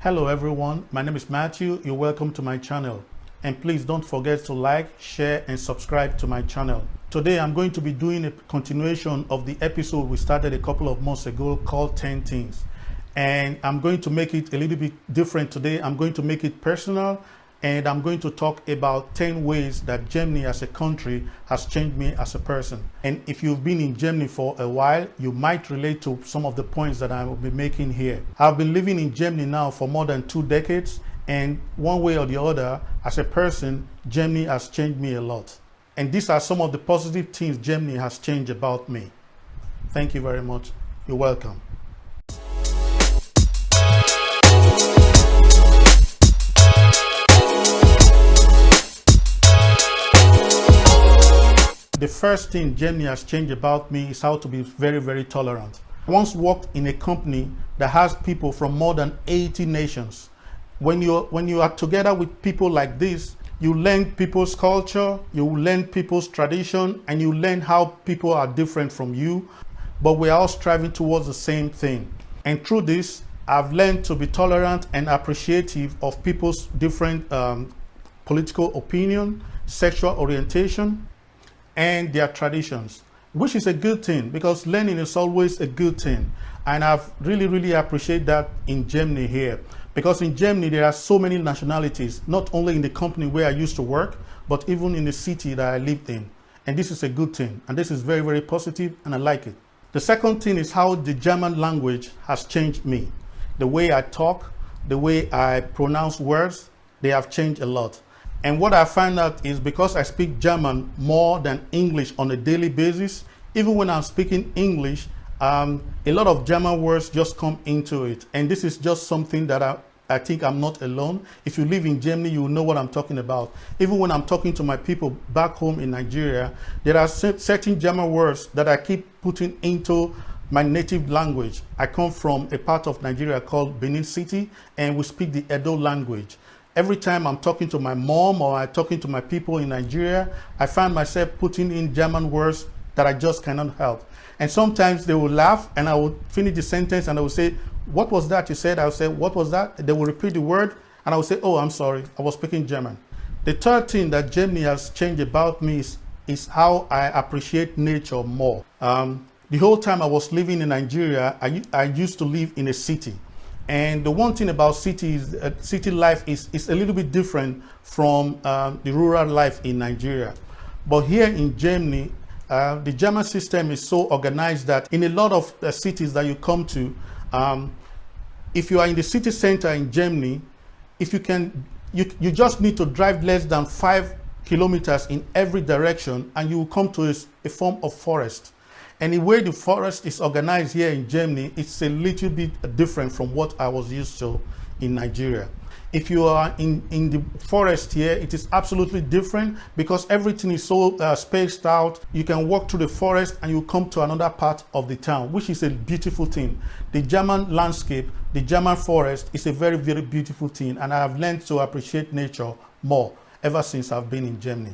Hello everyone, my name is Matthew. You're welcome to my channel. And please don't forget to like, share and subscribe to my channel. Today I'm going to be doing a continuation of the episode we started a couple of months ago called 10 Things. And I'm going to make it a little bit different today. I'm going to make it personal and I'm going to talk about 10 ways that Germany as a country has changed me as a person. And if you've been in Germany for a while, you might relate to some of the points that I will be making here. I've been living in Germany now for more than 2 decades, and one way or the other, as a person, Germany has changed me a lot. And these are some of the positive things Germany has changed about me. Thank you very much. You're welcome. The first thing Germany has changed about me is how to be very, very tolerant. I once worked in a company that has people from more than 80 nations. When you are together with people like this, you learn people's culture, you learn people's tradition, and you learn how people are different from you, but we are all striving towards the same thing. And through this, I've learned to be tolerant and appreciative of people's different political opinion, sexual orientation, and their traditions, which is a good thing because learning is always a good thing. And I've really appreciate that in Germany here, because in Germany there are so many nationalities, not only in the company where I used to work, but even in the city that I lived in. And this is a good thing. And this is very, very positive and I like it. The second thing is how the German language has changed me. The way I talk, the way I pronounce words, they have changed a lot. And what I find out is because I speak German more than English on a daily basis, even when I'm speaking English, a lot of German words just come into it. And this is just something that I think I'm not alone. If you live in Germany, you will know what I'm talking about. Even when I'm talking to my people back home in Nigeria, there are certain German words that I keep putting into my native language. I come from a part of Nigeria called Benin City, and we speak the Edo language. Every time I'm talking to my mom or I'm talking to my people in Nigeria, I find myself putting in German words that I just cannot help. And sometimes they will laugh and I will finish the sentence and I will say, "What was that you said?" I will say, "What was that?" They will repeat the word and I will say, "Oh, I'm sorry, I was speaking German." The third thing that Germany has changed about me is how I appreciate nature more. The whole time I was living in Nigeria, I used to live in a city. And the one thing about cities, city life is a little bit different from the rural life in Nigeria. But here in Germany, the German system is so organized that in a lot of cities that you come to, if you are in the city center in Germany, if you can, you just need to drive less than 5 kilometers in every direction and you will come to a form of forest. And the way the forest is organized here in Germany, it's a little bit different from what I was used to in Nigeria. If you are in the forest here, it is absolutely different because everything is so spaced out. You can walk through the forest and you come to another part of the town, which is a beautiful thing. The German landscape, the German forest is a very, very beautiful thing. And I have learned to appreciate nature more ever since I've been in Germany.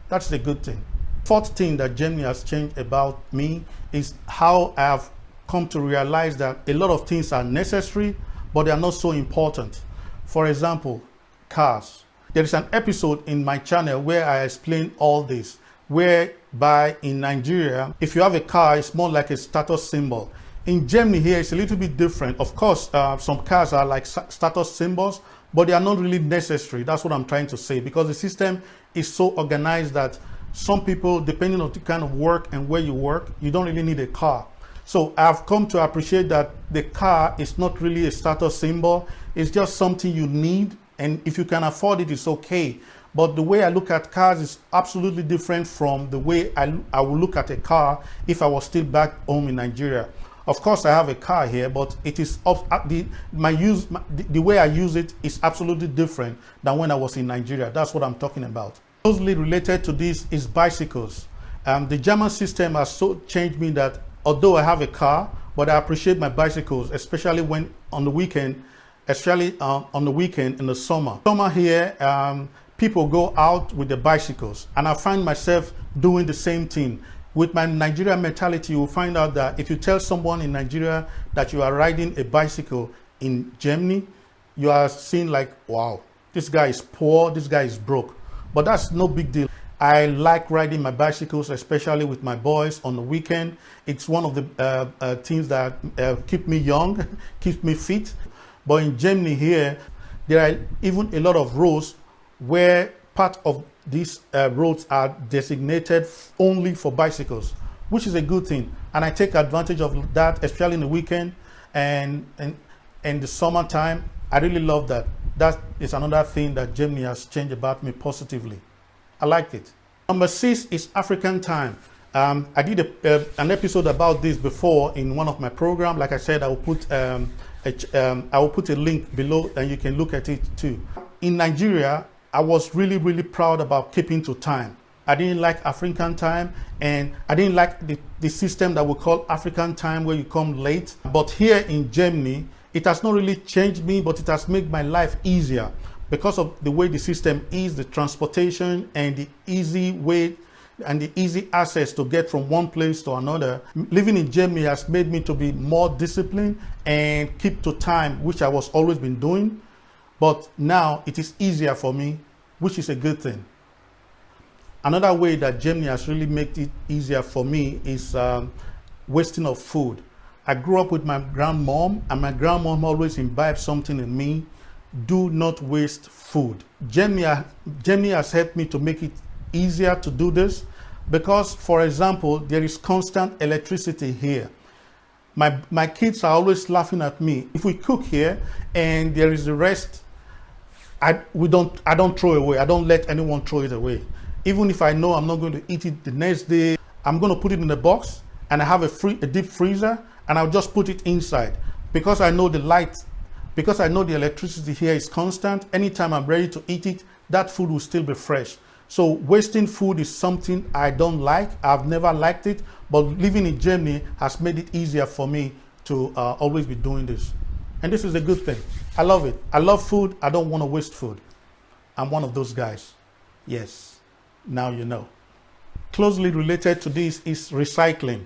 That's the good thing. Fourth thing that Germany has changed about me is how I have come to realize that a lot of things are necessary, but they are not so important. For example, cars. There is an episode in my channel where I explain all this, whereby in Nigeria, if you have a car, it's more like a status symbol. In Germany here, it's a little bit different. Of course, some cars are like status symbols, but they are not really necessary. That's what I'm trying to say, because the system is so organized that some people, depending on the kind of work and where you work, you don't really need a car. So I've come to appreciate that the car is not really a status symbol. It's just something you need. And if you can afford it, it's okay. But the way I look at cars is absolutely different from the way I would look at a car if I was still back home in Nigeria. Of course, I have a car here, but it is the way I use it is absolutely different than when I was in Nigeria. That's what I'm talking about. Closely related to this is bicycles. The German system has so changed me that although I have a car, but I appreciate my bicycles, especially when on the weekend, in the summer. Summer here, people go out with the bicycles, and I find myself doing the same thing. With my Nigeria mentality, you will find out that if you tell someone in Nigeria that you are riding a bicycle in Germany, you are seen like, wow, this guy is poor, this guy is broke. But that's no big deal. I like riding my bicycles, especially with my boys on the weekend. It's one of the things that keep me young, keeps me fit. But in Germany here, there are even a lot of roads where part of these roads are designated only for bicycles, which is a good thing. And I take advantage of that, especially in the weekend and the summertime. I really love that. That is another thing that Germany has changed about me positively. I like it. Number 6 is African time. I did an episode about this before in one of my programs. Like I said, I will put a link below and you can look at it too. In Nigeria, I was really proud about keeping to time. I didn't like African time, and I didn't like the system that we call African time where you come late. But here in Germany, it has not really changed me, but it has made my life easier because of the way the system is, the transportation and the easy way and the easy access to get from one place to another. Living in Germany has made me to be more disciplined and keep to time, which I was always been doing. But now it is easier for me, which is a good thing. Another way that Germany has really made it easier for me is wasting of food. I grew up with my grandmom, and my grandmom always imbibed something in me: do not waste food. Germany has helped me to make it easier to do this because, for example, there is constant electricity here. My kids are always laughing at me. If we cook here and there is the rest, I don't throw it away. I don't let anyone throw it away. Even if I know I'm not going to eat it the next day, I'm going to put it in a box, and I have a deep freezer, and I'll just put it inside because I know the light, because I know the electricity here is constant. Anytime I'm ready to eat it, that food will still be fresh. So wasting food is something I don't like. I've never liked it, but living in Germany has made it easier for me to always be doing this. And this is a good thing. I love it. I love food. I don't want to waste food. I'm one of those guys. Yes. Now you know. Closely related to this is recycling.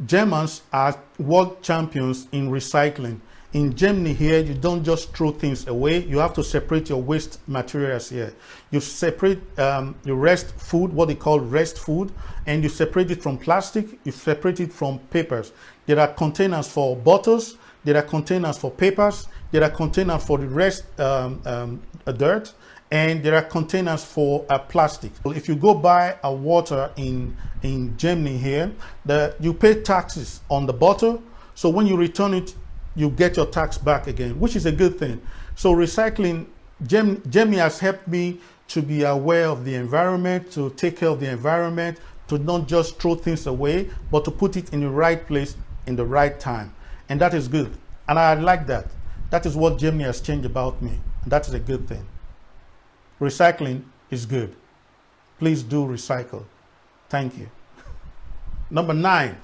Germans are world champions in recycling. In Germany here, you don't just throw things away. You have to separate your waste materials here. You separate your rest food, what they call rest food, and you separate it from plastic, you separate it from papers. There are containers for bottles, there are containers for papers, there are containers for the rest dirt, and there are containers for plastic. If you go buy a water in Germany here, you pay taxes on the bottle. So when you return it, you get your tax back again, which is a good thing. So recycling, Germany has helped me to be aware of the environment, to take care of the environment, to not just throw things away, but to put it in the right place in the right time. And that is good. And I like that. That is what Germany has changed about me. And that is a good thing. Recycling is good. Please do recycle. Thank you. Number 9,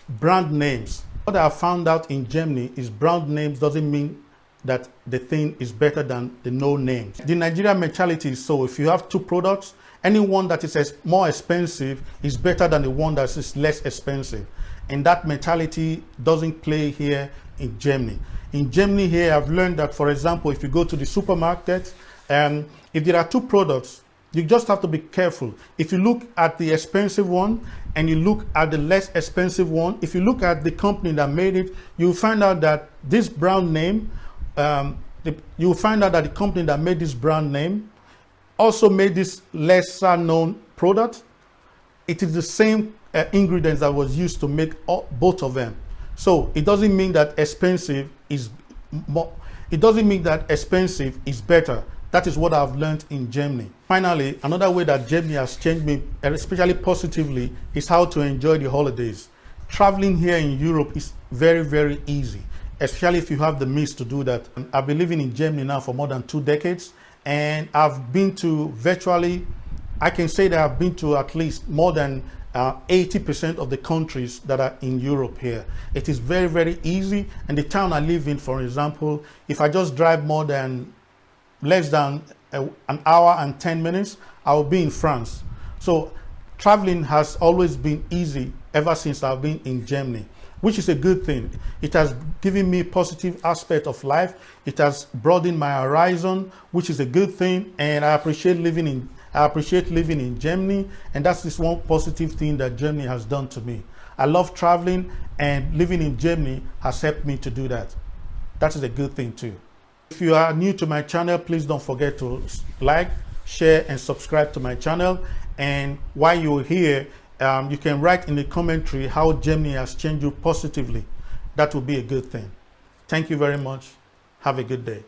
brand names. What I found out in Germany is brand names doesn't mean that the thing is better than the no names. The Nigerian mentality is, so if you have 2 products, any one that is more expensive is better than the one that is less expensive. And that mentality doesn't play here in Germany. In Germany here, I've learned that, for example, if you go to the supermarket, if there are 2 products, you just have to be careful. If you look at the expensive one and you look at the less expensive one, if you look at the company that made it, you'll find out that this brand name, you'll find out that the company that made this brand name also made this lesser known product. It is the same ingredients that was used to make both of them. So it doesn't mean that expensive is more, it doesn't mean that expensive is better. That is what I've learned in Germany. Finally, another way that Germany has changed me, especially positively, is how to enjoy the holidays. Traveling here in Europe is very easy, especially if you have the means to do that. I've been living in Germany now for more than 2 decades, and I've been to virtually, I can say that I've been to at least more than 80% of the countries that are in Europe here. It is very easy. And the town I live in, for example, if I just drive less than an hour and 10 minutes, I will be in France. So traveling has always been easy ever since I've been in Germany. which is a good thing. It has given me positive aspect of life. It has broadened my horizon, which is a good thing. And I appreciate living in Germany. And that's this one positive thing that Germany has done to me. I love traveling, and living in Germany has helped me to do that. That is a good thing too. If you are new to my channel, please don't forget to like, share, and subscribe to my channel. And while you're here, you can write in the commentary how Germany has changed you positively. That will be a good thing. Thank you very much. Have a good day.